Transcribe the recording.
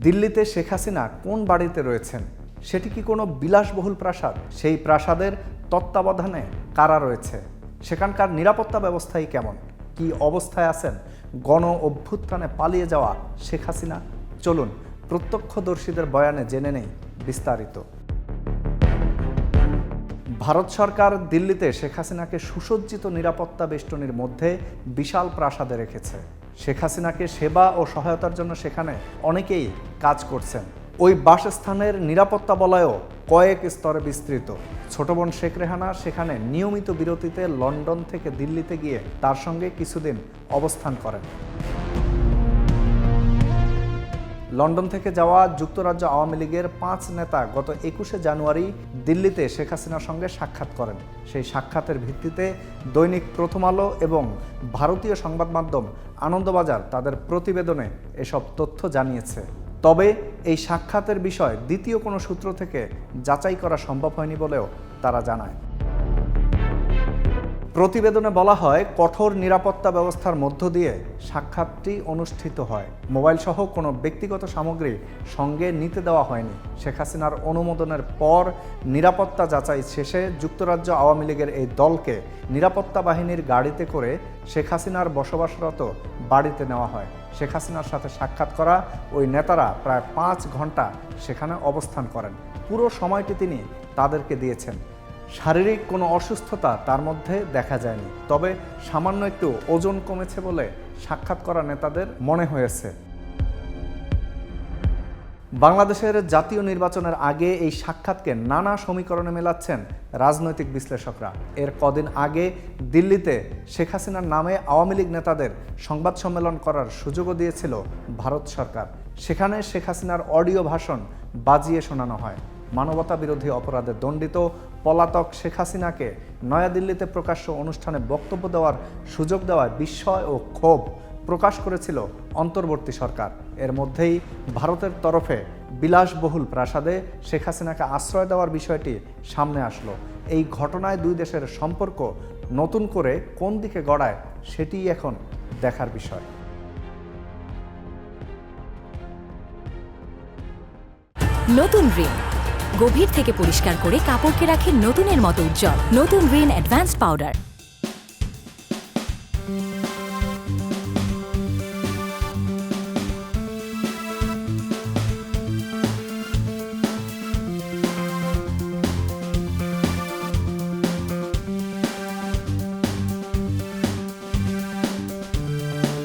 দিল্লিতে শেখ হাসিনা কোন বাড়িতে রয়েছেন? সেটি কি কোনো বিলাসবহুল প্রাসাদ? সেই প্রাসাদের তত্ত্বাবধানে কারা রয়েছে? সেখানকার নিরাপত্তা ব্যবস্থাই কেমন? কি অবস্থায় আছেন গণ অভ্যুত্থানে পালিয়ে যাওয়া শেখ হাসিনা? চলুন প্রত্যক্ষদর্শীদের বয়ানে জেনে নেই বিস্তারিত। ভারত সরকার দিল্লিতে শেখ হাসিনাকে সুসজ্জিত নিরাপত্তা বেষ্টনীর মধ্যে বিশাল প্রাসাদে রেখেছে। শেখ হাসিনাকে সেবা ও সহায়তার জন্য সেখানে অনেকেই কাজ করছেন। ওই বাসস্থানের নিরাপত্তা বলয়ও কয়েক স্তরে বিস্তৃত। ছোট বোন শেখ রেহানা সেখানে নিয়মিত বিরতিতে লন্ডন থেকে দিল্লিতে গিয়ে তার সঙ্গে কিছুদিন অবস্থান করেন। লন্ডন থেকে যাওয়া যুক্তরাজ্য আওয়ামী লীগের 5 নেতা গত 21শে জানুয়ারি দিল্লিতে শেখ হাসিনার সঙ্গে সাক্ষাৎ করেন। সেই সাক্ষাতের ভিত্তিতে দৈনিক প্রথম আলো এবং ভারতীয় সংবাদ মাধ্যম আনন্দবাজার তাদের প্রতিবেদনে এসব তথ্য জানিয়েছে। তবে এই সাক্ষাতের বিষয় দ্বিতীয় কোনো সূত্র থেকে যাচাই করা সম্ভব হয়নি বলেও তারা জানায়। প্রতিবেদনে বলা হয়, কঠোর নিরাপত্তা ব্যবস্থার মধ্য দিয়ে সাক্ষাৎটি অনুষ্ঠিত হয়। মোবাইল সহ কোনো ব্যক্তিগত সামগ্রী সঙ্গে নিতে দেওয়া হয়নি। শেখ হাসিনার অনুমোদনের পর নিরাপত্তা যাচাই শেষে যুক্তরাজ্য আওয়ামী লীগের এই দলকে নিরাপত্তা বাহিনীর গাড়িতে করে শেখ হাসিনার বসবাসরত বাড়িতে নেওয়া হয়। শেখ হাসিনার সাথে সাক্ষাৎ করা ওই নেতারা প্রায় 5 ঘন্টা সেখানে অবস্থান করেন। পুরো সময়টি তিনি তাদেরকে দিয়েছেন। শারীরিক কোনো অসুস্থতা তার মধ্যে দেখা যায়নি, তবে সামান্য একটু ওজন কমেছে বলে সাক্ষাৎ করা নেতাদের মনে হয়েছে। বাংলাদেশের জাতীয় নির্বাচনের আগে এই সাক্ষাৎকে নানা সমীকরণে মেলাচ্ছেন রাজনৈতিক বিশ্লেষকরা। এর কদিন আগে দিল্লিতে শেখ হাসিনার নামে আওয়ামী লীগ নেতাদের সংবাদ সম্মেলন করার সুযোগও দিয়েছিল ভারত সরকার। সেখানে শেখ হাসিনার অডিও ভাষণ বাজিয়ে শোনানো হয়। মানবতা বিরোধী অপরাধে দণ্ডিত পলাতক শেখ হাসিনাকে নয়াদিল্লিতে প্রকাশ্য অনুষ্ঠানে বক্তব্য দেওয়ার সুযোগ দেওয়ায় বিস্ময় ও ক্ষোভ প্রকাশ করেছিল অন্তর্বর্তী সরকার। এর মধ্যেই ভারতের তরফে বিলাসবহুল প্রাসাদে শেখ হাসিনাকে আশ্রয় দেওয়ার বিষয়টি সামনে আসলো। এই ঘটনায় দুই দেশের সম্পর্ক নতুন করে কোন দিকে গড়ায় সেটিই এখন দেখার বিষয়। নতুন রিন গভীর থেকে পরিষ্কার করে কাপড়কে রাখে নতুনের মতো উজ্জ্বল। নতুন রিন অ্যাডভান্সড পাউডার।